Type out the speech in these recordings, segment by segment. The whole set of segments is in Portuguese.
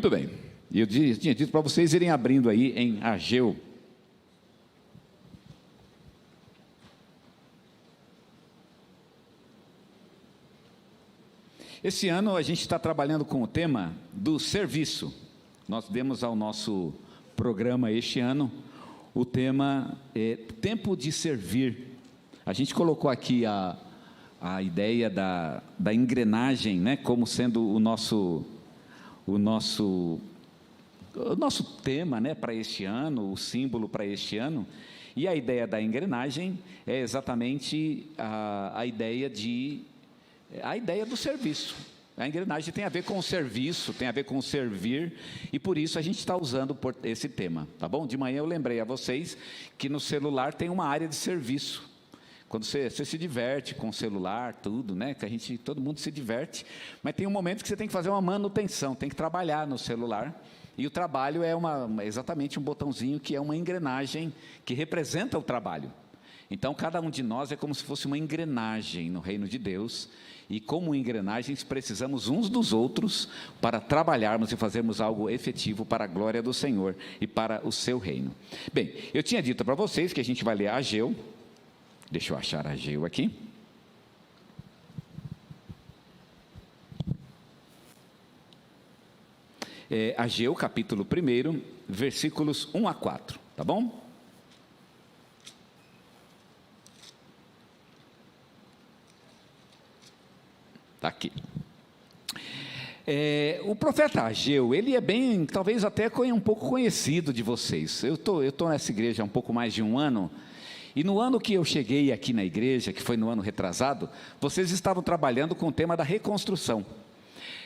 Muito bem. Eu tinha dito para vocês irem abrindo aí em Ageu. Esse ano a gente está trabalhando com o tema do serviço. Nós demos ao nosso programa este ano o tema Tempo de Servir. A gente colocou aqui a ideia da engrenagem, né, como sendo o nosso tema, né, para este ano, o símbolo para este ano. E a ideia da engrenagem é exatamente a ideia do serviço. A engrenagem tem a ver com o serviço, tem a ver com o servir, e por isso a gente está usando esse tema, tá bom? De manhã eu lembrei a vocês que no celular tem uma área de serviço. Quando você se diverte com o celular, tudo, né? Que todo mundo se diverte, mas tem um momento que você tem que fazer uma manutenção, tem que trabalhar no celular. E o trabalho é exatamente um botãozinho que é uma engrenagem que representa o trabalho. Então, cada um de nós é como se fosse uma engrenagem no reino de Deus, e como engrenagens precisamos uns dos outros para trabalharmos e fazermos algo efetivo para a glória do Senhor e para o seu reino. Bem, eu tinha dito para vocês que a gente vai ler Ageu. Deixa eu achar Ageu aqui. Ageu, capítulo 1, versículos 1 a 4, tá bom? Está aqui. O profeta Ageu, ele é bem, talvez até um pouco conhecido de vocês. Eu tô nessa igreja há um pouco mais de um ano, e no ano que eu cheguei aqui na igreja, que foi no ano retrasado, vocês estavam trabalhando com o tema da reconstrução.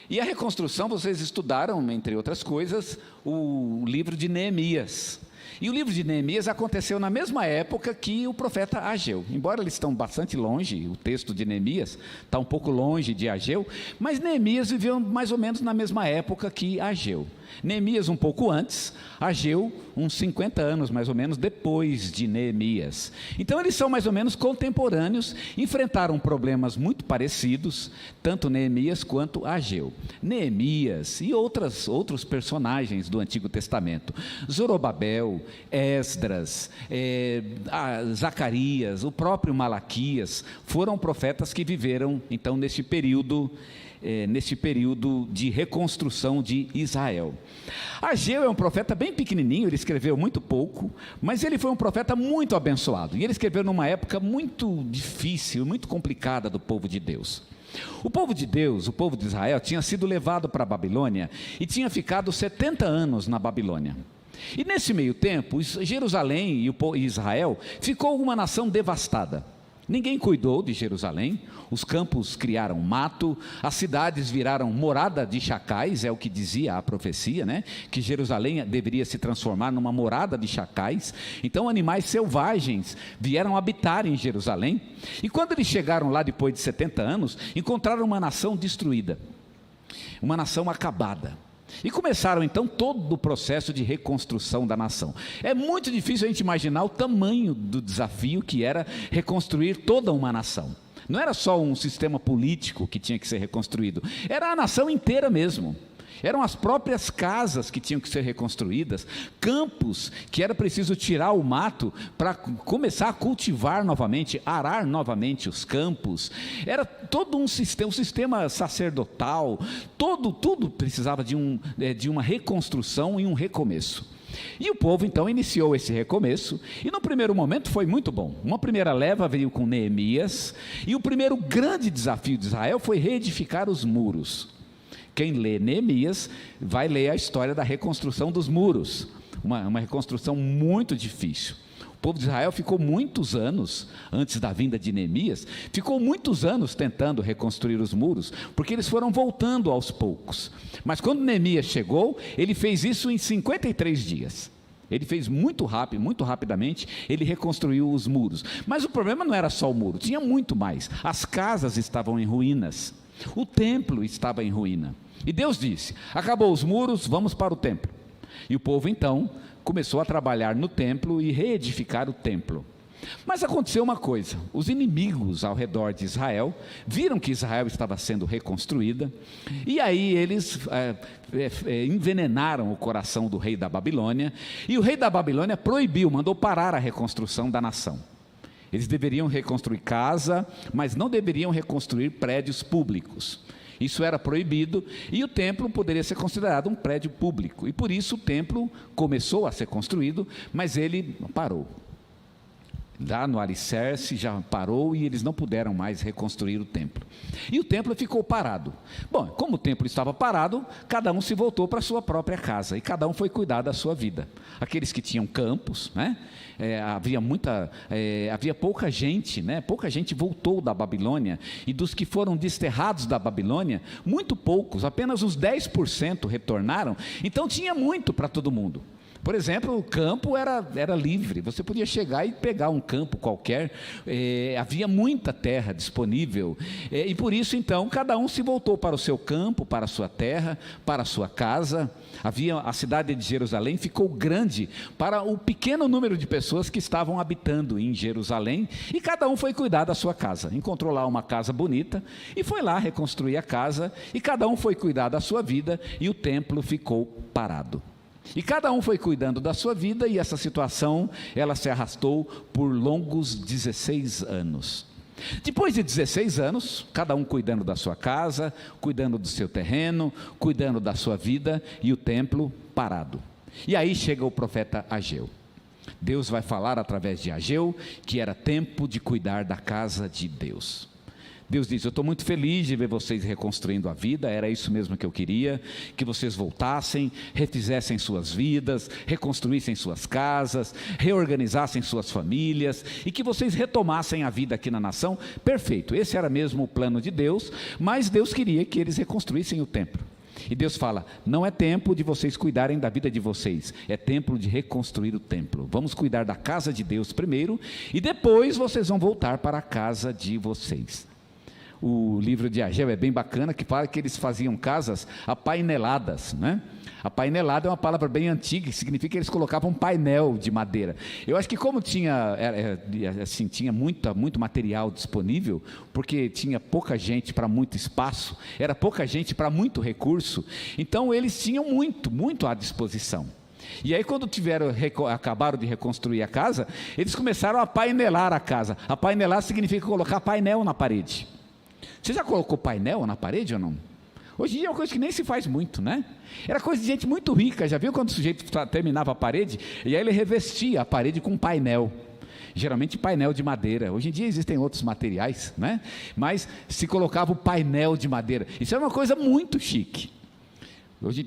E a reconstrução, vocês estudaram, entre outras coisas, o livro de Neemias. E o livro de Neemias aconteceu na mesma época que o profeta Ageu. Embora eles estão bastante longe, o texto de Neemias está um pouco longe de Ageu, mas Neemias viveu mais ou menos na mesma época que Ageu. Neemias um pouco antes, Ageu uns 50 anos mais ou menos depois de Neemias. Então eles são mais ou menos contemporâneos, enfrentaram problemas muito parecidos, tanto Neemias quanto Ageu. Neemias e outros personagens do Antigo Testamento, Zorobabel, Esdras, Zacarias, o próprio Malaquias, foram profetas que viveram então neste período de reconstrução de Israel. Ageu é um profeta bem pequenininho, ele escreveu muito pouco, mas ele foi um profeta muito abençoado, e ele escreveu numa época muito difícil, muito complicada do povo de Deus. O povo de Deus, o povo de Israel, tinha sido levado para a Babilônia, e tinha ficado 70 anos na Babilônia. E nesse meio tempo, Jerusalém e Israel ficou uma nação devastada. Ninguém cuidou de Jerusalém, os campos criaram mato, as cidades viraram morada de chacais, é o que dizia a profecia, né? Que Jerusalém deveria se transformar numa morada de chacais. Então animais selvagens vieram habitar em Jerusalém, e quando eles chegaram lá depois de 70 anos, encontraram uma nação destruída, uma nação acabada. E começaram então todo o processo de reconstrução da nação. É muito difícil a gente imaginar o tamanho do desafio que era reconstruir toda uma nação. Não era só um sistema político que tinha que ser reconstruído, era a nação inteira mesmo. Eram as próprias casas que tinham que ser reconstruídas, campos que era preciso tirar o mato para começar a cultivar novamente, arar novamente os campos. Era todo um sistema sacerdotal, tudo precisava de uma reconstrução e um recomeço. E o povo então iniciou esse recomeço, e no primeiro momento foi muito bom. Uma primeira leva veio com Neemias, e o primeiro grande desafio de Israel foi reedificar os muros. Quem lê Neemias vai ler a história da reconstrução dos muros, uma reconstrução muito difícil. O povo de Israel ficou muitos anos, antes da vinda de Neemias, ficou muitos anos tentando reconstruir os muros, porque eles foram voltando aos poucos. Mas quando Neemias chegou, ele fez isso em 53 dias. Ele fez muito rapidamente, ele reconstruiu os muros. Mas o problema não era só o muro, tinha muito mais. As casas estavam em ruínas, o templo estava em ruína. E Deus disse: acabou os muros, vamos para o templo. E o povo então começou a trabalhar no templo e reedificar o templo. Mas aconteceu uma coisa: os inimigos ao redor de Israel viram que Israel estava sendo reconstruída, e aí eles envenenaram o coração do rei da Babilônia, e o rei da Babilônia proibiu, mandou parar a reconstrução da nação. Eles deveriam reconstruir casa, mas não deveriam reconstruir prédios públicos. Isso era proibido, e o templo poderia ser considerado um prédio público, e por isso o templo começou a ser construído, mas ele parou. Lá no alicerce já parou, e eles não puderam mais reconstruir o templo. E o templo ficou parado. Bom, como o templo estava parado, cada um se voltou para a sua própria casa, e cada um foi cuidar da sua vida. Aqueles que tinham campos, né? Havia pouca gente, né? Pouca gente voltou da Babilônia, e dos que foram desterrados da Babilônia, muito poucos, apenas uns 10% retornaram, então tinha muito para todo mundo. Por exemplo, o campo era livre, você podia chegar e pegar um campo qualquer, havia muita terra disponível, e por isso então cada um se voltou para o seu campo, para a sua terra, para a sua casa. A cidade de Jerusalém ficou grande para o pequeno número de pessoas que estavam habitando em Jerusalém, e cada um foi cuidar da sua casa, encontrou lá uma casa bonita, e foi lá reconstruir a casa, e cada um foi cuidar da sua vida, e o templo ficou parado. E cada um foi cuidando da sua vida, e essa situação, ela se arrastou por longos 16 anos. Depois de 16 anos, cada um cuidando da sua casa, cuidando do seu terreno, cuidando da sua vida, e o templo parado. E aí chega o profeta Ageu. Deus vai falar através de Ageu que era tempo de cuidar da casa de Deus. Deus diz: eu estou muito feliz de ver vocês reconstruindo a vida, era isso mesmo que eu queria, que vocês voltassem, refizessem suas vidas, reconstruíssem suas casas, reorganizassem suas famílias, e que vocês retomassem a vida aqui na nação. Perfeito, esse era mesmo o plano de Deus, mas Deus queria que eles reconstruíssem o templo. E Deus fala: não é tempo de vocês cuidarem da vida de vocês, é tempo de reconstruir o templo. Vamos cuidar da casa de Deus primeiro, e depois vocês vão voltar para a casa de vocês. O livro de Ageu é bem bacana, que fala que eles faziam casas apaineladas, né? Apainelada é uma palavra bem antiga, que significa que eles colocavam um painel de madeira. Eu acho que como tinha muito material disponível, porque tinha pouca gente para muito espaço, era pouca gente para muito recurso, então eles tinham muito à disposição. E aí quando acabaram de reconstruir a casa, eles começaram a painelar a casa. Apainelar significa colocar painel na parede. Você já colocou painel na parede ou não? Hoje em dia é uma coisa que nem se faz muito, né? Era coisa de gente muito rica. Já viu quando o sujeito terminava a parede, e aí ele revestia a parede com painel, geralmente painel de madeira. Hoje em dia existem outros materiais, né? Mas se colocava o painel de madeira. Isso é uma coisa muito chique.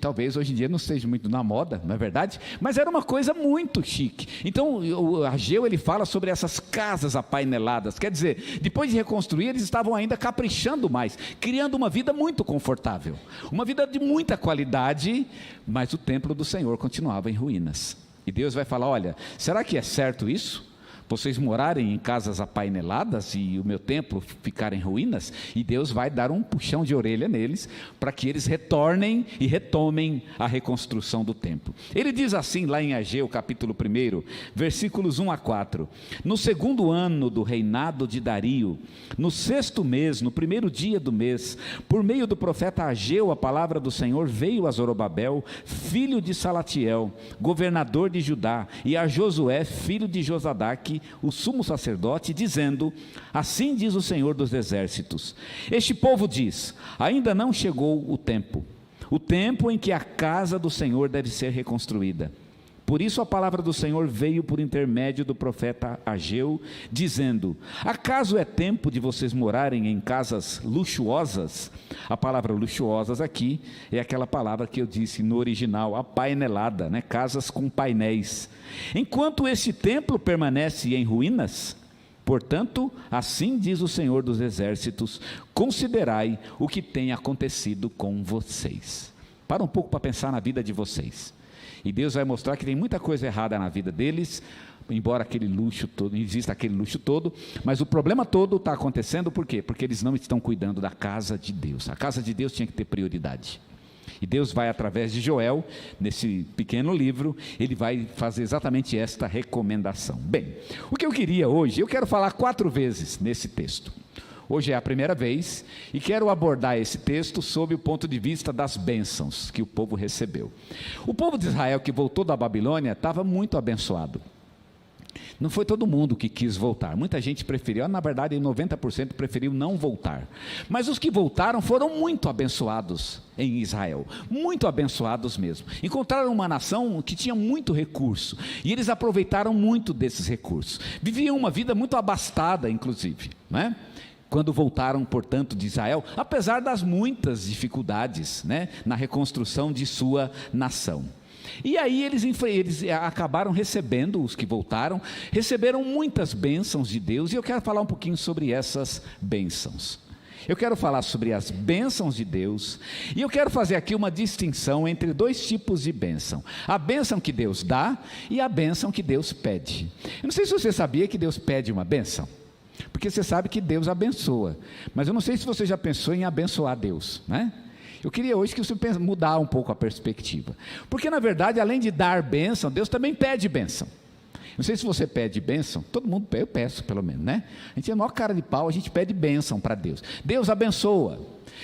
Talvez hoje em dia não esteja muito na moda, não é verdade? Mas era uma coisa muito chique. Então o Ageu, ele fala sobre essas casas apaineladas. Quer dizer, depois de reconstruir, eles estavam ainda caprichando mais, criando uma vida muito confortável, uma vida de muita qualidade, mas o templo do Senhor continuava em ruínas. E Deus vai falar: olha, será que é certo isso? Vocês morarem em casas apaineladas e o meu templo ficar em ruínas? E Deus vai dar um puxão de orelha neles, para que eles retornem e retomem a reconstrução do templo. Ele diz assim lá em Ageu capítulo 1, versículos 1 a 4: no segundo ano do reinado de Dario, no sexto mês, no primeiro dia do mês, por meio do profeta Ageu, a palavra do Senhor veio a Zorobabel, filho de Salatiel, governador de Judá, e a Josué, filho de Josadaque, o sumo sacerdote, dizendo: assim diz o Senhor dos exércitos, este povo diz: ainda não chegou o tempo em que a casa do Senhor deve ser reconstruída. Por isso a palavra do Senhor veio por intermédio do profeta Ageu, dizendo: acaso é tempo de vocês morarem em casas luxuosas? A palavra luxuosas aqui é aquela palavra que eu disse no original, apainelada, né? Casas com painéis. Enquanto esse templo permanece em ruínas, portanto, assim diz o Senhor dos exércitos: considerai o que tem acontecido com vocês. Para um pouco para pensar na vida de vocês. E Deus vai mostrar que tem muita coisa errada na vida deles, embora exista aquele luxo todo, mas o problema todo está acontecendo por quê? Porque eles não estão cuidando da casa de Deus. A casa de Deus tinha que ter prioridade. E Deus vai, através de Joel, nesse pequeno livro, ele vai fazer exatamente esta recomendação. Bem, o que eu queria hoje, eu quero falar 4 vezes nesse texto. Hoje é a primeira vez e quero abordar esse texto sob o ponto de vista das bênçãos que o povo recebeu. O povo de Israel que voltou da Babilônia estava muito abençoado. Não foi todo mundo que quis voltar, muita gente preferiu, na verdade 90% preferiu não voltar, mas os que voltaram foram muito abençoados em Israel, muito abençoados mesmo, encontraram uma nação que tinha muito recurso, e eles aproveitaram muito desses recursos, viviam uma vida muito abastada inclusive, né? Quando voltaram, portanto, de Israel, apesar das muitas dificuldades, né, na reconstrução de sua nação. E aí eles acabaram recebendo, os que voltaram, receberam muitas bênçãos de Deus, e eu quero falar um pouquinho sobre essas bênçãos. Eu quero falar sobre as bênçãos de Deus, e eu quero fazer aqui uma distinção entre 2 tipos de bênção: a bênção que Deus dá e a bênção que Deus pede. Eu não sei se você sabia que Deus pede uma bênção, porque você sabe que Deus abençoa, mas eu não sei se você já pensou em abençoar Deus, né? Eu queria hoje que você mudar um pouco a perspectiva, porque na verdade, além de dar bênção, Deus também pede bênção. Não sei se você pede bênção, todo mundo, eu peço pelo menos, né? A gente é a maior cara de pau, a gente pede bênção para Deus. Deus abençoa,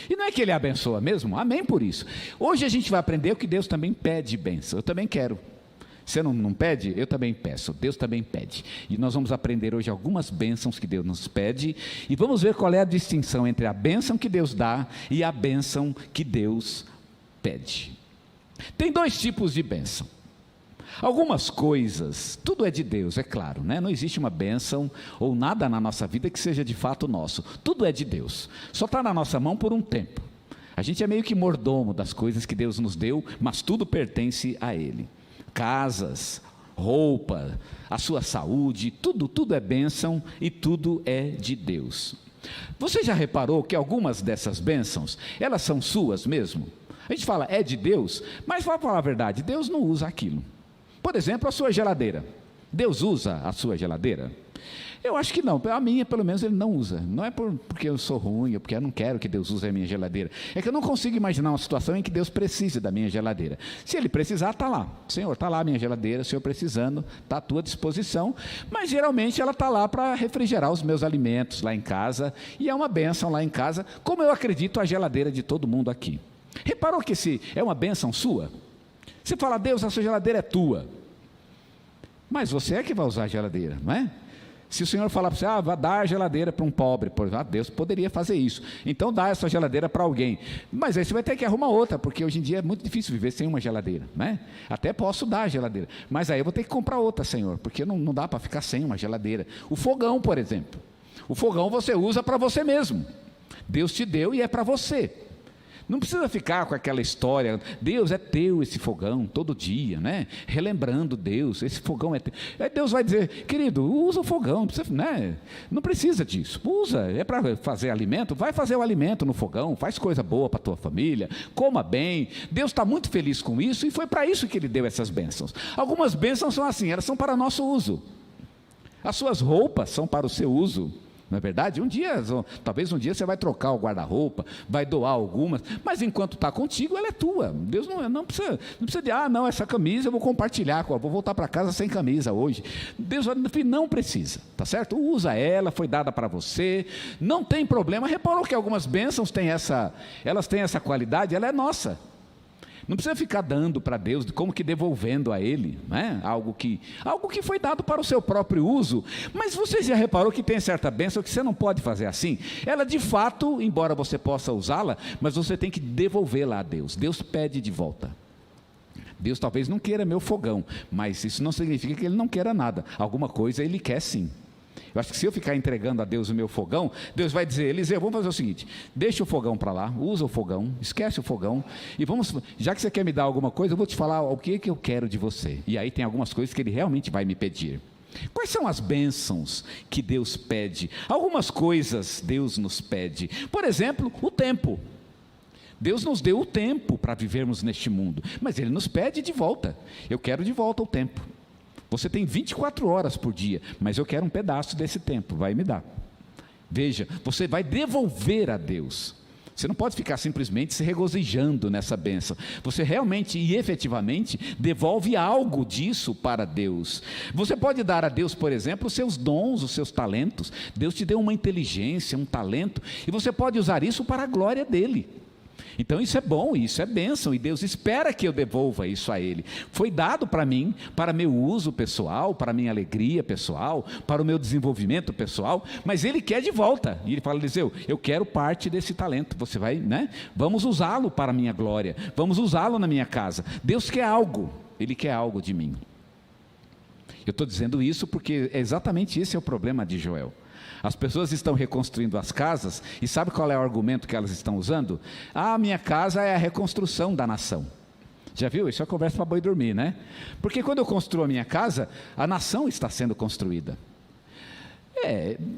e não é que Ele abençoa mesmo, amém por isso. Hoje a gente vai aprender que Deus também pede bênção, eu também quero. Você não pede? Eu também peço, Deus também pede. E nós vamos aprender hoje algumas bênçãos que Deus nos pede, e vamos ver qual é a distinção entre a bênção que Deus dá e a bênção que Deus pede. Tem 2 tipos de bênção. Algumas coisas, tudo é de Deus, é claro, né? Não existe uma bênção ou nada na nossa vida que seja de fato nosso, tudo é de Deus, só está na nossa mão por um tempo. A gente é meio que mordomo das coisas que Deus nos deu, mas tudo pertence a Ele. Casas, roupa, a sua saúde, tudo é bênção e tudo é de Deus. Você já reparou que algumas dessas bênçãos, elas são suas mesmo? A gente fala, é de Deus, mas vamos falar a verdade, Deus não usa aquilo. Por exemplo, a sua geladeira. Deus usa a sua geladeira? Eu acho que não, a minha pelo menos Ele não usa. Não é porque eu sou ruim, ou porque eu não quero que Deus use a minha geladeira. É que eu não consigo imaginar uma situação em que Deus precise da minha geladeira. Se Ele precisar, está lá. Senhor, está lá a minha geladeira, Senhor precisando, está à tua disposição. Mas geralmente ela está lá para refrigerar os meus alimentos lá em casa. E é uma bênção lá em casa, como eu acredito a geladeira de todo mundo aqui. Reparou que é uma bênção sua? Você fala, Deus, a sua geladeira é tua. Mas você é que vai usar a geladeira, não é? Se o Senhor falar para você, vai dar a geladeira para um pobre, Deus poderia fazer isso, então dá essa geladeira para alguém, mas aí você vai ter que arrumar outra, porque hoje em dia é muito difícil viver sem uma geladeira, né? Até posso dar a geladeira, mas aí eu vou ter que comprar outra, Senhor, porque não dá para ficar sem uma geladeira. O fogão, por exemplo, o fogão você usa para você mesmo, Deus te deu e é para você. Não precisa ficar com aquela história, Deus é teu esse fogão, todo dia, né? Relembrando Deus, esse fogão é teu. Aí Deus vai dizer, querido, usa o fogão, não precisa, né? Não precisa disso, usa, é para fazer alimento, vai fazer o alimento no fogão, faz coisa boa para a tua família, coma bem, Deus está muito feliz com isso, e foi para isso que Ele deu essas bênçãos. Algumas bênçãos são assim, elas são para nosso uso, as suas roupas são para o seu uso. Não é verdade? Talvez um dia você vai trocar o guarda-roupa, vai doar algumas, mas enquanto está contigo, ela é tua. Deus não precisa de, essa camisa eu vou compartilhar, vou voltar para casa sem camisa hoje. Deus não precisa, tá certo? Usa ela, foi dada para você, não tem problema. Reparou que algumas bênçãos elas têm essa qualidade, ela é nossa. Não precisa ficar dando para Deus, como que devolvendo a Ele, né? Algo que foi dado para o seu próprio uso. Mas você já reparou que tem certa bênção que você não pode fazer assim? Ela de fato, embora você possa usá-la, mas você tem que devolvê-la a Deus. Deus pede de volta. Deus talvez não queira meu fogão, mas isso não significa que Ele não queira nada. Alguma coisa Ele quer sim. Eu acho que se eu ficar entregando a Deus o meu fogão, Deus vai dizer, Eliseu, vamos fazer o seguinte, deixa o fogão para lá, usa o fogão, esquece o fogão, e já que você quer me dar alguma coisa, eu vou te falar o que eu quero de você. E aí tem algumas coisas que Ele realmente vai me pedir. Quais são as bênçãos que Deus pede? Algumas coisas Deus nos pede. Por exemplo, o tempo. Deus nos deu o tempo para vivermos neste mundo, mas Ele nos pede de volta. Eu quero de volta o tempo. Você tem 24 horas por dia, mas eu quero um pedaço desse tempo, vai me dar. Veja, você vai devolver a Deus. Você não pode ficar simplesmente se regozijando nessa bênção. Você realmente e efetivamente devolve algo disso para Deus. Você pode dar a Deus, por exemplo, os seus dons, os seus talentos. Deus te deu uma inteligência, um talento, e você pode usar isso para a glória dele. Então isso é bom, isso é bênção, e Deus espera que eu devolva isso a Ele. Foi dado para mim, para meu uso pessoal, para minha alegria pessoal, para o meu desenvolvimento pessoal, mas Ele quer de volta. E Ele fala: Eliseu, eu quero parte desse talento, você vai, né? Vamos usá-lo para a minha glória, vamos usá-lo na minha casa. Deus quer algo, Ele quer algo de mim. Eu estou dizendo isso porque exatamente esse é o problema de Joel. As pessoas estão reconstruindo as casas, e sabe qual é o argumento que elas estão usando? Ah, minha casa é a reconstrução da nação. Já viu? Isso é conversa para boi dormir, né? Porque quando eu construo a minha casa, a nação está sendo construída.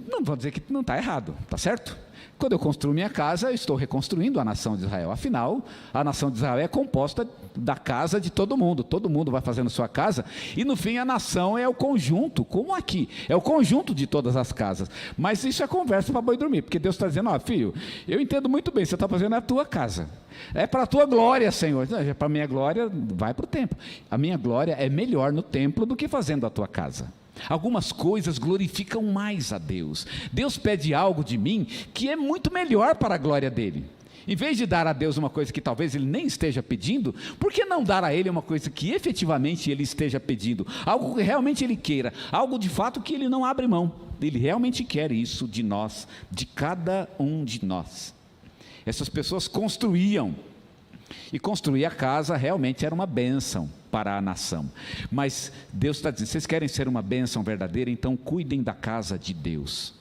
Não vou dizer que não está errado, está certo? Quando eu construo minha casa, eu estou reconstruindo a nação de Israel. Afinal, a nação de Israel é composta da casa de todo mundo vai fazendo sua casa, e no fim a nação é o conjunto, como aqui, é o conjunto de todas as casas. Mas isso é conversa para boi dormir, porque Deus está dizendo: ó, filho, eu entendo muito bem, você está fazendo a tua casa, é para a tua glória, Senhor. Não, para a minha glória, vai para o templo. A minha glória é melhor no templo do que fazendo a tua casa. Algumas coisas glorificam mais a Deus. Deus pede algo de mim que é muito melhor para a glória dele. Em vez de dar a Deus uma coisa que talvez ele nem esteja pedindo, por que não dar a ele uma coisa que efetivamente ele esteja pedindo? Algo que realmente ele queira, algo de fato que ele não abre mão. Ele realmente quer isso de nós, de cada um de nós. Essas pessoas construíam, e construir a casa realmente era uma bênção para a nação. Mas Deus está dizendo: vocês querem ser uma bênção verdadeira, então cuidem da casa de Deus.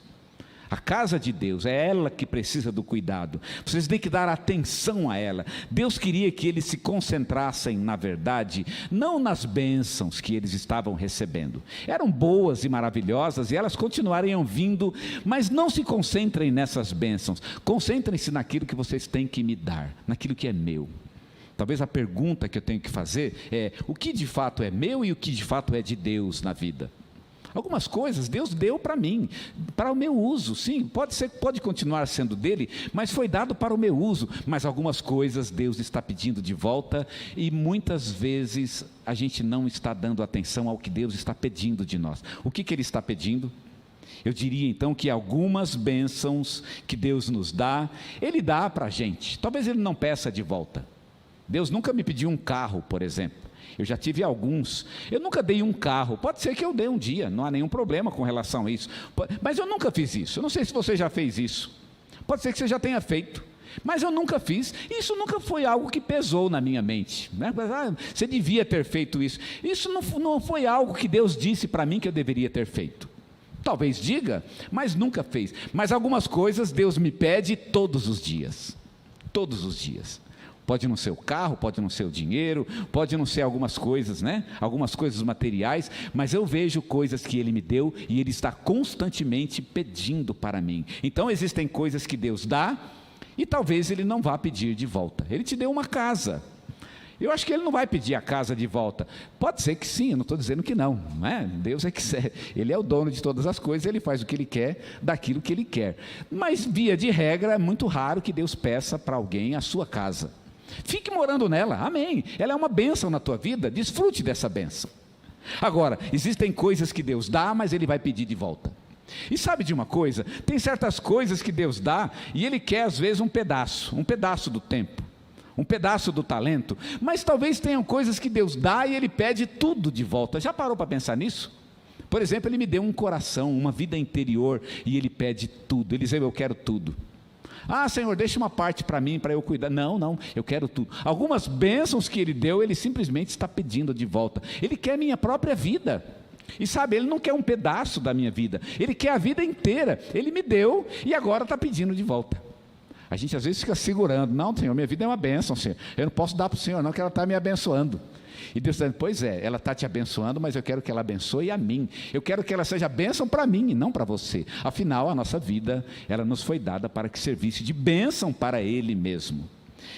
A casa de Deus, é ela que precisa do cuidado. Vocês têm que dar atenção a ela. Deus queria que eles se concentrassem, na verdade, não nas bênçãos que eles estavam recebendo. Eram boas e maravilhosas, e elas continuariam vindo, mas não se concentrem nessas bênçãos. Concentrem-se naquilo que vocês têm que me dar, naquilo que é meu. Talvez a pergunta que eu tenho que fazer é: o que de fato é meu e o que de fato é de Deus na vida? Algumas coisas Deus deu para mim, para o meu uso, sim, pode continuar sendo dele, mas foi dado para o meu uso. Mas algumas coisas Deus está pedindo de volta, e muitas vezes a gente não está dando atenção ao que Deus está pedindo de nós. O que Ele está pedindo? Eu diria então que algumas bênçãos que Deus nos dá, Ele dá para a gente. Talvez Ele não peça de volta. Deus nunca me pediu um carro, por exemplo. Eu já tive alguns. Eu nunca dei um carro. Pode ser que eu dê um dia, não há nenhum problema com relação a isso. Mas eu nunca fiz isso. Eu não sei se você já fez isso. Pode ser que você já tenha feito. Mas eu nunca fiz. Isso nunca foi algo que pesou na minha mente, né? Você devia ter feito isso. Isso não foi algo que Deus disse para mim que eu deveria ter feito. Talvez diga, mas nunca fez. Mas algumas coisas Deus me pede todos os dias. Todos os dias. Pode não ser o carro, pode não ser o dinheiro, pode não ser algumas coisas, né? Algumas coisas materiais, mas eu vejo coisas que Ele me deu e Ele está constantemente pedindo para mim. Então existem coisas que Deus dá e talvez Ele não vá pedir de volta. Ele te deu uma casa. Eu acho que Ele não vai pedir a casa de volta. Pode ser que sim, eu não estou dizendo que não, né? Deus é que Ele é o dono de todas as coisas, Ele faz o que Ele quer, daquilo que Ele quer. Mas via de regra é muito raro que Deus peça para alguém a sua casa. Fique morando nela, amém. Ela é uma bênção na tua vida, desfrute dessa bênção. Agora, existem coisas que Deus dá, mas Ele vai pedir de volta. E sabe de uma coisa? Tem certas coisas que Deus dá e Ele quer às vezes um pedaço do tempo, um pedaço do talento. Mas talvez tenham coisas que Deus dá e Ele pede tudo de volta. Já parou para pensar nisso? Por exemplo, Ele me deu um coração, uma vida interior, e Ele pede tudo. Ele diz: eu quero tudo. Ah, Senhor, deixa uma parte para mim, para eu cuidar. Não, eu quero tudo. Algumas bênçãos que Ele deu, Ele simplesmente está pedindo de volta. Ele quer minha própria vida. E sabe, Ele não quer um pedaço da minha vida. Ele quer a vida inteira. Ele me deu e agora está pedindo de volta. A gente às vezes fica segurando. Não, Senhor, minha vida é uma bênção, Senhor. Eu não posso dar para o Senhor não, que ela está me abençoando. E Deus está dizendo: pois é, ela está te abençoando, mas eu quero que ela abençoe a mim. Eu quero que ela seja bênção para mim e não para você. Afinal, a nossa vida, ela nos foi dada para que servisse de bênção para Ele mesmo.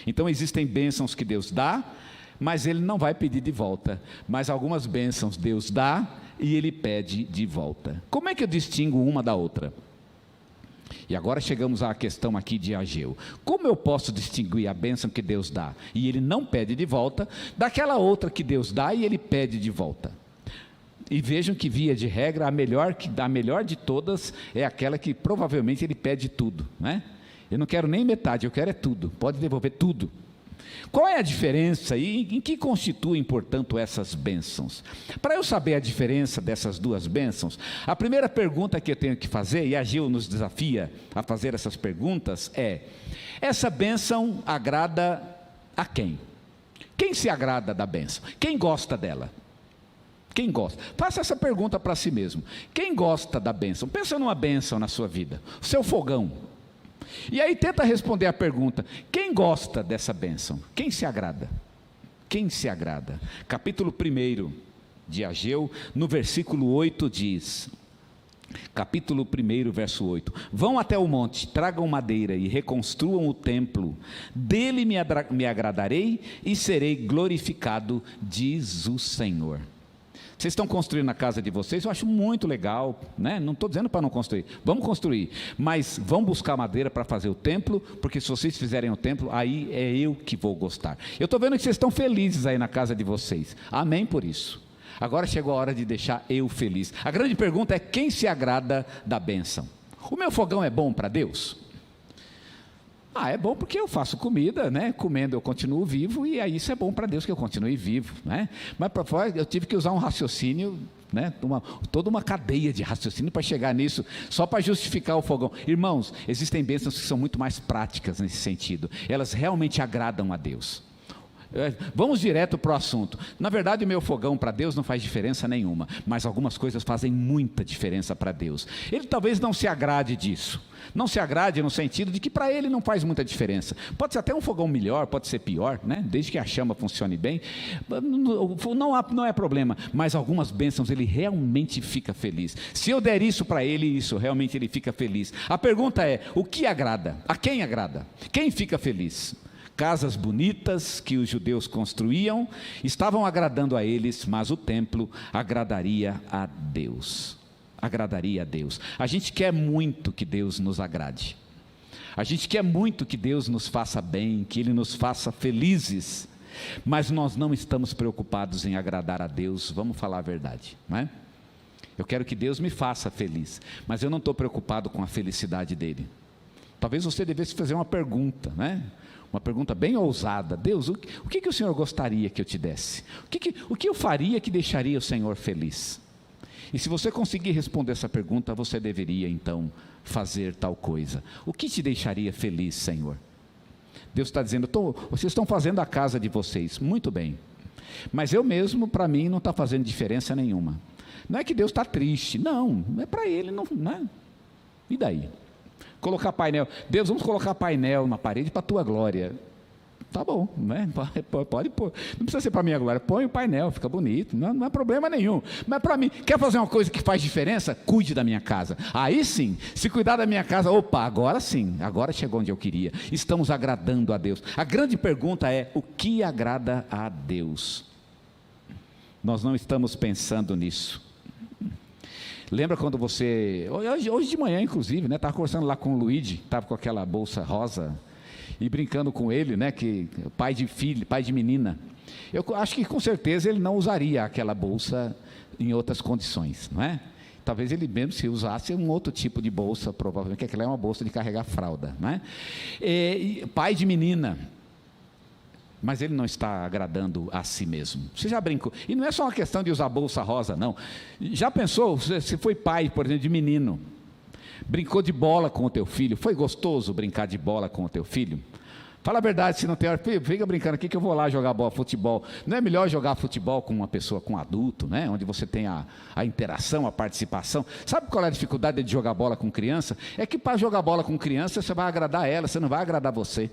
Então existem bênçãos que Deus dá, mas Ele não vai pedir de volta. Mas algumas bênçãos Deus dá e Ele pede de volta. Como é que eu distingo uma da outra? E agora chegamos à questão aqui de Ageu. Como eu posso distinguir a bênção que Deus dá e ele não pede de volta, daquela outra que Deus dá e ele pede de volta? E vejam que, via de regra, a melhor de todas é aquela que provavelmente ele pede tudo, né? Eu não quero nem metade, eu quero é tudo, pode devolver tudo. Qual é a diferença e em que constituem, portanto, essas bênçãos? Para eu saber a diferença dessas duas bênçãos, a primeira pergunta que eu tenho que fazer, e Ageu nos desafia a fazer essas perguntas, é: essa bênção agrada a quem? Quem se agrada da bênção? Quem gosta dela? Quem gosta? Faça essa pergunta para si mesmo. Quem gosta da bênção? Pensa numa bênção na sua vida, o seu fogão. E aí tenta responder a pergunta: quem gosta dessa bênção? Quem se agrada? Quem se agrada? Capítulo 1 de Ageu, no versículo 8 diz, capítulo 1, verso 8: vão até o monte, tragam madeira e reconstruam o templo, dele me agradarei e serei glorificado, diz o Senhor. Vocês estão construindo a casa de vocês, eu acho muito legal, né? Não estou dizendo para não construir, vamos construir, mas vão buscar madeira para fazer o templo, porque se vocês fizerem o templo, aí é eu que vou gostar. Eu estou vendo que vocês estão felizes aí na casa de vocês, amém por isso. Agora chegou a hora de deixar eu feliz. A grande pergunta é: quem se agrada da bênção? O meu fogão é bom para Deus? É bom porque eu faço comida, né? Comendo eu continuo vivo, e aí isso é bom para Deus que eu continue vivo, né? Mas para fora eu tive que usar um raciocínio, né? Toda uma cadeia de raciocínio para chegar nisso, só para justificar o fogão. Irmãos, existem bênçãos que são muito mais práticas nesse sentido, elas realmente agradam a Deus. Vamos direto para o assunto. Na verdade, o meu fogão para Deus não faz diferença nenhuma, mas algumas coisas fazem muita diferença para Deus. Ele talvez não se agrade disso, não se agrade no sentido de que para ele não faz muita diferença. Pode ser até um fogão melhor, pode ser pior, né? Desde que a chama funcione bem, não é problema. Mas algumas bênçãos ele realmente fica feliz. Se eu der isso para ele, isso realmente ele fica feliz. A pergunta é: o que agrada? A quem agrada? Quem fica feliz? Casas bonitas que os judeus construíam estavam agradando a eles, mas o templo agradaria a Deus. Agradaria a Deus. A gente quer muito que Deus nos agrade. A gente quer muito que Deus nos faça bem, que Ele nos faça felizes. Mas nós não estamos preocupados em agradar a Deus, vamos falar a verdade, não é? Eu quero que Deus me faça feliz, mas eu não estou preocupado com a felicidade dEle. Talvez você devesse fazer uma pergunta, né? Uma pergunta bem ousada: Deus, o que o Senhor gostaria que eu te desse? O que eu faria que deixaria o Senhor feliz? E se você conseguir responder essa pergunta, você deveria então fazer tal coisa. O que te deixaria feliz, Senhor? Deus está dizendo: vocês estão fazendo a casa de vocês, muito bem, mas eu mesmo, para mim, não está fazendo diferença nenhuma. Não é que Deus está triste, não é para Ele, não é? E daí? Colocar painel, Deus, vamos colocar painel na parede para a tua glória. Tá bom, né? Pode pôr, não precisa ser para a minha glória, põe o painel, fica bonito, não é problema nenhum. Mas para mim, quer fazer uma coisa que faz diferença? Cuide da minha casa. Aí sim, se cuidar da minha casa, opa, agora sim, agora chegou onde eu queria, estamos agradando a Deus. A grande pergunta é: o que agrada a Deus? Nós não estamos pensando nisso. Lembra quando você, hoje de manhã inclusive, né, estava conversando lá com o Luigi, estava com aquela bolsa rosa, e brincando com ele, né, que pai de filho, pai de menina. Eu acho que com certeza ele não usaria aquela bolsa em outras condições, não é? Talvez ele mesmo, se usasse um outro tipo de bolsa, provavelmente, que aquela é uma bolsa de carregar fralda, não é? Pai de menina. Mas ele não está agradando a si mesmo. Você já brincou? E não é só uma questão de usar bolsa rosa, não. Já pensou, você foi pai, por exemplo, de menino, brincou de bola com o teu filho, foi gostoso brincar de bola com o teu filho? Fala a verdade, se não tem hora, fica brincando aqui que eu vou lá jogar bola, futebol. Não é melhor jogar futebol com uma pessoa, com um adulto, né? Onde você tem a interação, a participação. Sabe qual é a dificuldade de jogar bola com criança? É que para jogar bola com criança, você vai agradar ela, você não vai agradar você.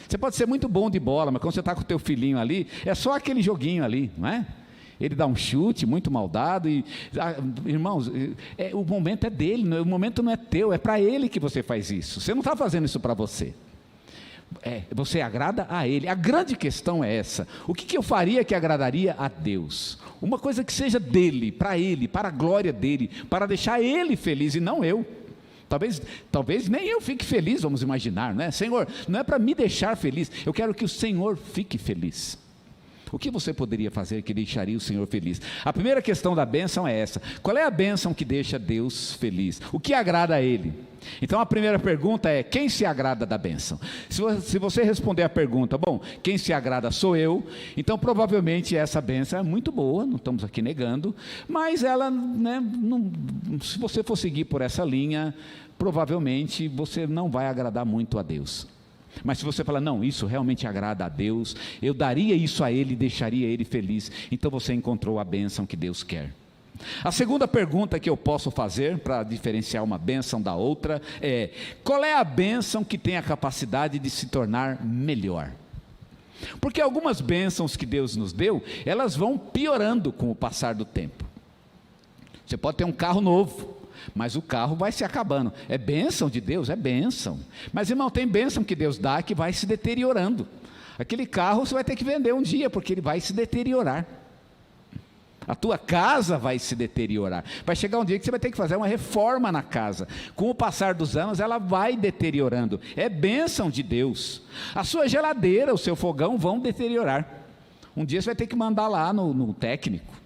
Você pode ser muito bom de bola, mas quando você está com o teu filhinho ali, é só aquele joguinho ali, não é? Ele dá um chute muito mal dado e, irmãos, o momento é dele, o momento não é teu, é para ele que você faz isso. Você não está fazendo isso para você. Você agrada a ele. A grande questão é essa: o que eu faria que agradaria a Deus? Uma coisa que seja dele, para a glória dele, para deixar ele feliz e não eu. Talvez nem eu fique feliz, vamos imaginar, né? Senhor, não é para me deixar feliz, eu quero que o Senhor fique feliz. O que você poderia fazer que deixaria o Senhor feliz? A primeira questão da bênção é essa: qual é a bênção que deixa Deus feliz? O que agrada a Ele? Então a primeira pergunta é: quem se agrada da bênção? Se você responder a pergunta, bom, quem se agrada sou eu, então provavelmente essa bênção é muito boa, não estamos aqui negando, mas ela, né, se você for seguir por essa linha, provavelmente você não vai agradar muito a Deus. Mas se você falar, não, isso realmente agrada a Deus, eu daria isso a Ele, deixaria Ele feliz, então você encontrou a bênção que Deus quer. A segunda pergunta que eu posso fazer para diferenciar uma bênção da outra é: qual é a bênção que tem a capacidade de se tornar melhor? Porque algumas bênçãos que Deus nos deu, elas vão piorando com o passar do tempo. Você pode ter um carro novo, mas o carro vai se acabando. É bênção de Deus? É bênção. Mas, irmão, tem bênção que Deus dá que vai se deteriorando. Aquele carro você vai ter que vender um dia, porque ele vai se deteriorar. A tua casa vai se deteriorar. Vai chegar um dia que você vai ter que fazer uma reforma na casa. Com o passar dos anos, ela vai deteriorando. É bênção de Deus. A sua geladeira, o seu fogão vão deteriorar. Um dia você vai ter que mandar lá no técnico.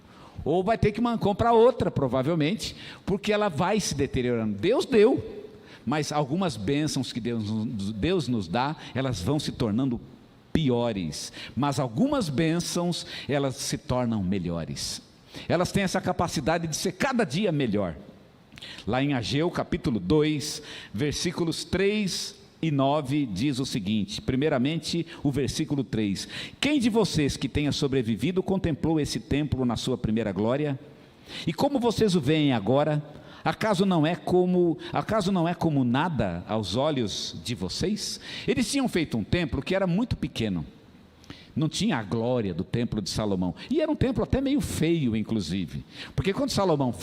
Ou vai ter que comprar outra, provavelmente, porque ela vai se deteriorando. Deus deu, mas algumas bênçãos que Deus nos dá, elas vão se tornando piores. Mas algumas bênçãos, elas se tornam melhores. Elas têm essa capacidade de ser cada dia melhor. Lá em Ageu, capítulo 2, versículos 3 e 9, diz o seguinte, primeiramente o versículo 3: quem de vocês que tenha sobrevivido contemplou esse templo na sua primeira glória? E como vocês o veem agora? Acaso não é como nada aos olhos de vocês? Eles tinham feito um templo que era muito pequeno, não tinha a glória do templo de Salomão, e era um templo até meio feio, inclusive, porque quando Salomão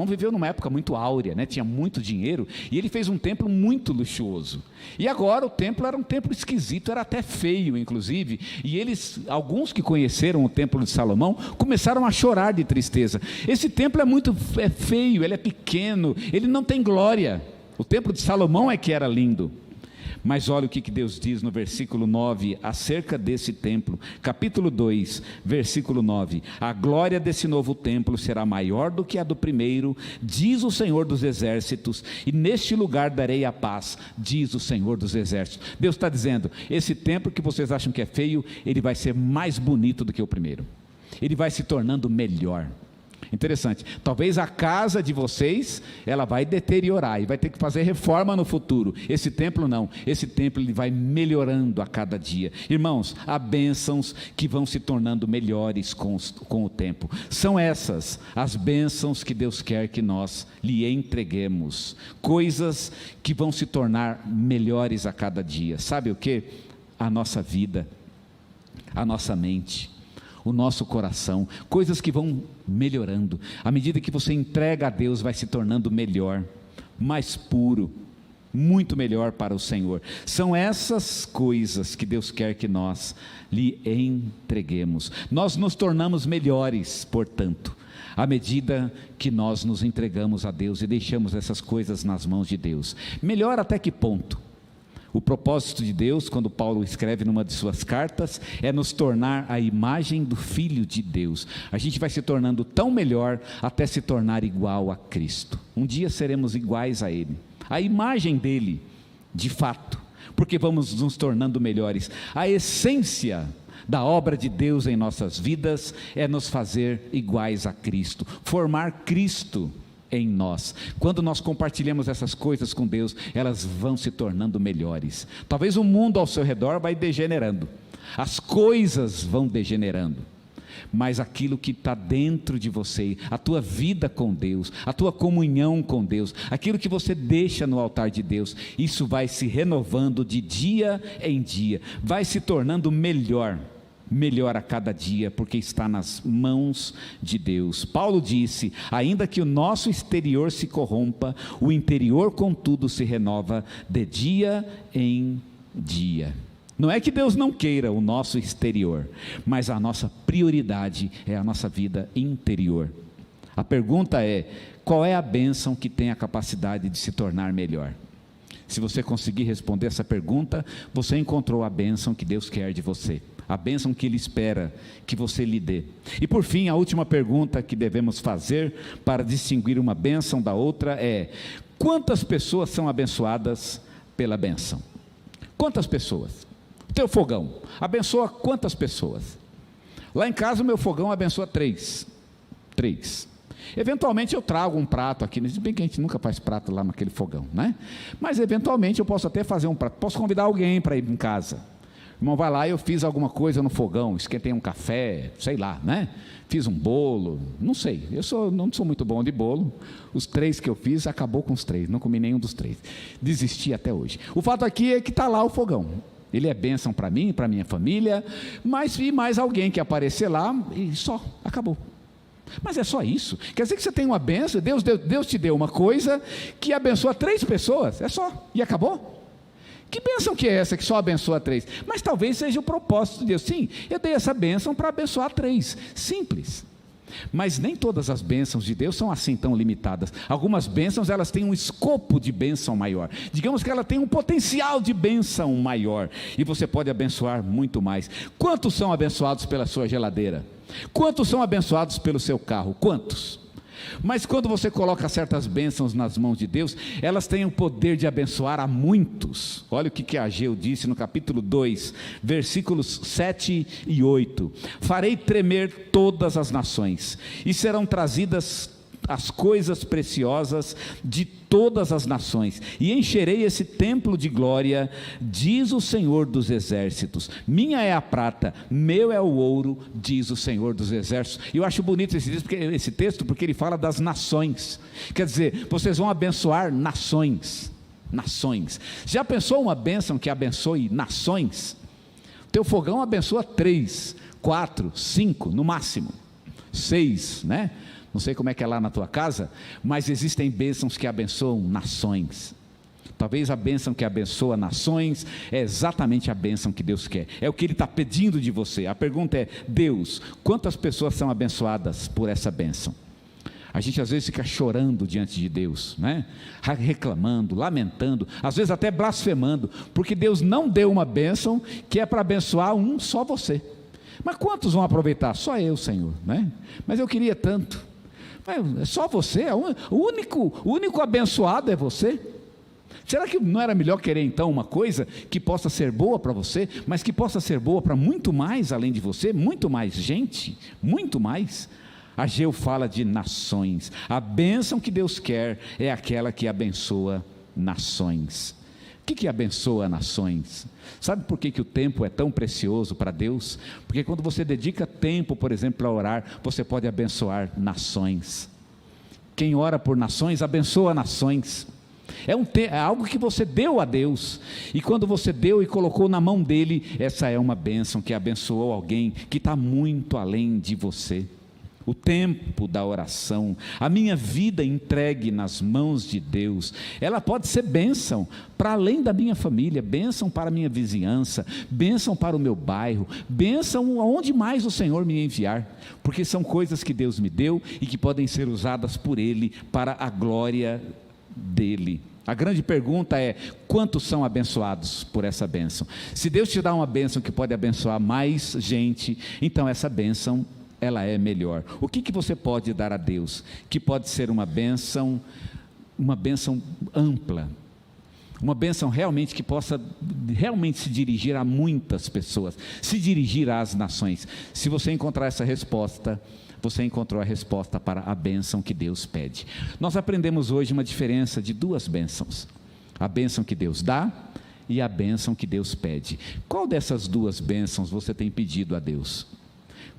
viveu numa época muito áurea, né? Tinha muito dinheiro, e ele fez um templo muito luxuoso, e agora o templo era um templo esquisito, era até feio, inclusive, e alguns que conheceram o templo de Salomão, começaram a chorar de tristeza. Esse templo é feio, ele é pequeno, ele não tem glória. O templo de Salomão é que era lindo. Mas olha o que Deus diz no versículo 9, acerca desse templo, capítulo 2, versículo 9: a glória desse novo templo será maior do que a do primeiro, diz o Senhor dos exércitos, e neste lugar darei a paz, diz o Senhor dos exércitos. Deus está dizendo, esse templo que vocês acham que é feio, ele vai ser mais bonito do que o primeiro, ele vai se tornando melhor. Interessante, talvez a casa de vocês, ela vai deteriorar e vai ter que fazer reforma no futuro. Esse templo não, esse templo ele vai melhorando a cada dia. Irmãos, há bênçãos que vão se tornando melhores com o tempo. São essas as bênçãos que Deus quer que nós lhe entreguemos, coisas que vão se tornar melhores a cada dia. Sabe o que? A nossa vida, a nossa mente, o nosso coração, coisas que vão melhorando. À medida que você entrega a Deus, vai se tornando melhor, mais puro, muito melhor para o Senhor. São essas coisas que Deus quer que nós lhe entreguemos. Nós nos tornamos melhores, portanto, à medida que nós nos entregamos a Deus e deixamos essas coisas nas mãos de Deus. Melhor até que ponto? O propósito de Deus, quando Paulo escreve numa de suas cartas, é nos tornar a imagem do Filho de Deus. A gente vai se tornando tão melhor até se tornar igual a Cristo. Um dia seremos iguais a Ele, a imagem dEle, de fato, porque vamos nos tornando melhores. A essência da obra de Deus em nossas vidas é nos fazer iguais a Cristo, formar Cristo em nós. Quando nós compartilhamos essas coisas com Deus, elas vão se tornando melhores. Talvez o mundo ao seu redor vai degenerando, as coisas vão degenerando, mas aquilo que está dentro de você, a tua vida com Deus, a tua comunhão com Deus, aquilo que você deixa no altar de Deus, isso vai se renovando de dia em dia, vai se tornando melhor a cada dia, porque está nas mãos de Deus. Paulo disse, ainda que o nosso exterior se corrompa, o interior contudo se renova de dia em dia. Não é que Deus não queira o nosso exterior, mas a nossa prioridade é a nossa vida interior. A pergunta é: qual é a bênção que tem a capacidade de se tornar melhor? Se você conseguir responder essa pergunta, você encontrou a bênção que Deus quer de você, a bênção que Ele espera que você lhe dê. E por fim, a última pergunta que devemos fazer para distinguir uma bênção da outra é: quantas pessoas são abençoadas pela bênção? Quantas pessoas? O teu fogão abençoa quantas pessoas? Lá em casa o meu fogão abençoa 3. Eventualmente eu trago um prato aqui, se bem que a gente nunca faz prato lá naquele fogão, né? Mas eventualmente eu posso até fazer um prato, posso convidar alguém para ir em casa. O irmão vai lá e eu fiz alguma coisa no fogão, esquentei um café, sei lá, né? Fiz um bolo, não sei, não sou muito bom de bolo. Os 3 que eu fiz, acabou com os 3, não comi nenhum dos 3, desisti até hoje. O fato aqui é que está lá o fogão, ele é bênção para mim, para minha família, e mais alguém que aparecer lá, e só, acabou. Mas é só isso? Quer dizer que você tem uma bênção, Deus te deu uma coisa que abençoa 3 pessoas, é só, e acabou? Que bênção que é essa que só abençoa 3? Mas talvez seja o propósito de Deus. Sim, eu dei essa bênção para abençoar 3, simples. Mas nem todas as bênçãos de Deus são assim tão limitadas. Algumas bênçãos, elas têm um escopo de bênção maior. Digamos que ela tem um potencial de bênção maior, e você pode abençoar muito mais. Quantos são abençoados pela sua geladeira? Quantos são abençoados pelo seu carro? Quantos? Mas quando você coloca certas bênçãos nas mãos de Deus, elas têm o poder de abençoar a muitos. Olha o que Ageu disse no capítulo 2, versículos 7 e 8: farei tremer todas as nações, e serão trazidas as coisas preciosas de todas as nações, e encherei esse templo de glória, diz o Senhor dos exércitos. Minha é a prata, meu é o ouro, diz o Senhor dos exércitos. E eu acho bonito esse texto, porque ele fala das nações. Quer dizer, vocês vão abençoar nações. Já pensou uma bênção que abençoe nações? O teu fogão abençoa 3, 4, 5 no máximo, 6, né? Não sei como é que é lá na tua casa, mas existem bênçãos que abençoam nações. Talvez a bênção que abençoa nações é exatamente a bênção que Deus quer, é o que Ele está pedindo de você. A pergunta é: Deus, quantas pessoas são abençoadas por essa bênção? A gente às vezes fica chorando diante de Deus, né? Reclamando, lamentando, às vezes até blasfemando, porque Deus não deu uma bênção que é para abençoar só você. Mas quantos vão aproveitar? Só eu, Senhor, né? Mas eu queria tanto. É só você, o único abençoado é você. Será que não era melhor querer então uma coisa que possa ser boa para você, mas que possa ser boa para muito mais além de você, muito mais gente, muito mais? Ageu fala de nações. A bênção que Deus quer é aquela que abençoa nações. O que abençoa nações? Sabe por que o tempo é tão precioso para Deus? Porque quando você dedica tempo, por exemplo, para orar, você pode abençoar nações. Quem ora por nações, abençoa nações. É algo que você deu a Deus, e quando você deu e colocou na mão dele, essa é uma bênção que abençoou alguém que está muito além de você. O tempo da oração, a minha vida entregue nas mãos de Deus, ela pode ser bênção para além da minha família, bênção para a minha vizinhança, bênção para o meu bairro, bênção aonde mais o Senhor me enviar, porque são coisas que Deus me deu e que podem ser usadas por Ele para a glória dEle. A grande pergunta é: quantos são abençoados por essa bênção? Se Deus te dá uma bênção que pode abençoar mais gente, então essa bênção, ela é melhor. O que você pode dar a Deus, que pode ser uma bênção ampla, uma bênção realmente que possa realmente se dirigir a muitas pessoas, se dirigir às nações? Se você encontrar essa resposta, você encontrou a resposta para a bênção que Deus pede. Nós aprendemos hoje uma diferença de 2 bênçãos: a bênção que Deus dá e a bênção que Deus pede. Qual dessas 2 bênçãos você tem pedido a Deus?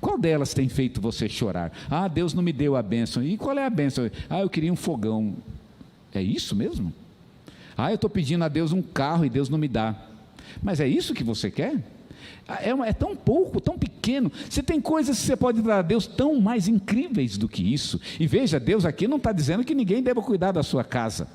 Qual delas tem feito você chorar? Ah, Deus não me deu a bênção. E qual é a bênção? Ah, eu queria um fogão. É isso mesmo? Ah, eu estou pedindo a Deus um carro e Deus não me dá. Mas é isso que você quer? É tão pouco, tão pequeno. Você tem coisas que você pode dar a Deus tão mais incríveis do que isso. E veja, Deus aqui não está dizendo que ninguém deva cuidar da sua casa.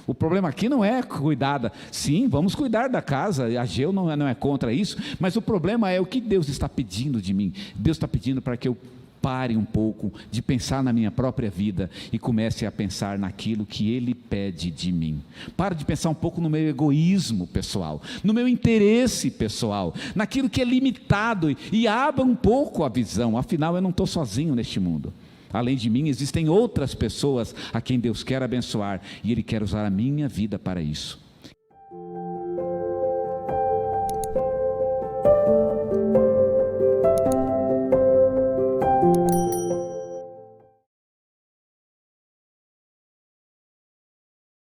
O problema aqui não é cuidar sim, vamos cuidar da casa, Ageu não é contra isso, mas o problema é o que Deus está pedindo de mim. Deus está pedindo para que eu pare um pouco de pensar na minha própria vida e comece a pensar naquilo que Ele pede de mim. Pare de pensar um pouco no meu egoísmo pessoal, no meu interesse pessoal, naquilo que é limitado, e abra um pouco a visão. Afinal, eu não estou sozinho neste mundo. Além de mim, existem outras pessoas a quem Deus quer abençoar, e Ele quer usar a minha vida para isso.